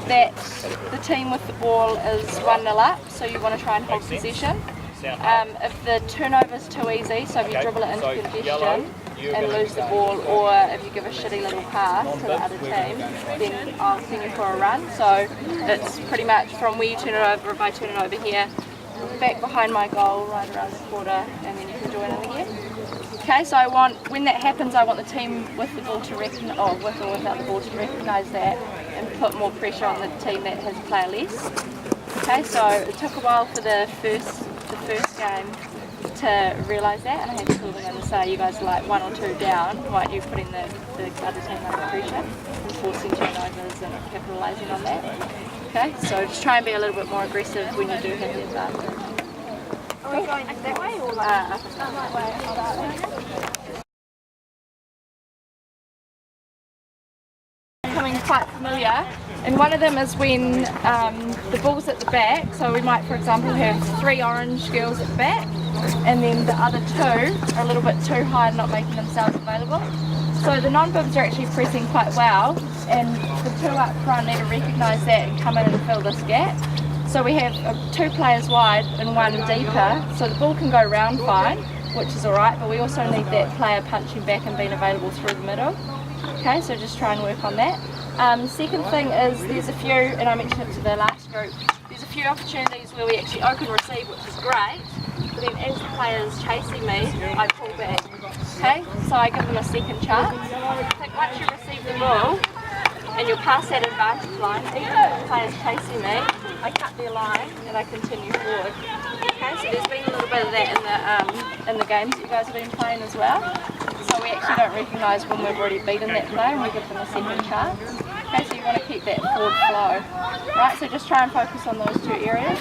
that the team with the ball is 1-0 up, so you want to try and hold possession. If the turnover's too easy, so if you dribble it into congestion and lose the ball, or if you give a shitty little pass to the other team, then I'll send you for a run. So it's pretty much from where you turn it over, if I turn it over here, back behind my goal, right around the quarter, and then you can join in again. Okay, so when that happens, I want the team with the ball to recognise, or with or without the ball to recognise that and put more pressure on the team that has a player less. Okay, so it took a while for the first game to realise that, and I had to call them in and say, you guys are like 1 or 2 down, why aren't you putting the other team under pressure and forcing turnovers and capitalising on that. Okay, so just try and be a little bit more aggressive when you do have the advantage. Are we going that way or that way? Becoming quite familiar, and one of them is when the ball's at the back, so we might for example have 3 orange girls at the back and then the other 2 are a little bit too high and not making themselves available. So the non-bibs are actually pressing quite well, and the 2 up front need to recognise that and come in and fill this gap. So we have 2 players wide and 1 deeper, so the ball can go round fine, which is alright, but we also need that player punching back and being available through the middle. Okay, so just try and work on that. Second thing is there's a few, and I mentioned it to the last group, there's a few opportunities where we actually open receive, which is great, but then as the player's chasing me, I pull back. Okay, so I give them a second chance. I think once you receive the ball and you're past that advantage line, even if the player's chasing me, I cut their line and I continue forward. Okay, so there's been a little bit of that in the games that you guys have been playing as well. So we actually don't recognise when we've already beaten that player and we give them a second chance. Okay, so you want to keep that forward flow. Right, so just try and focus on those 2 areas.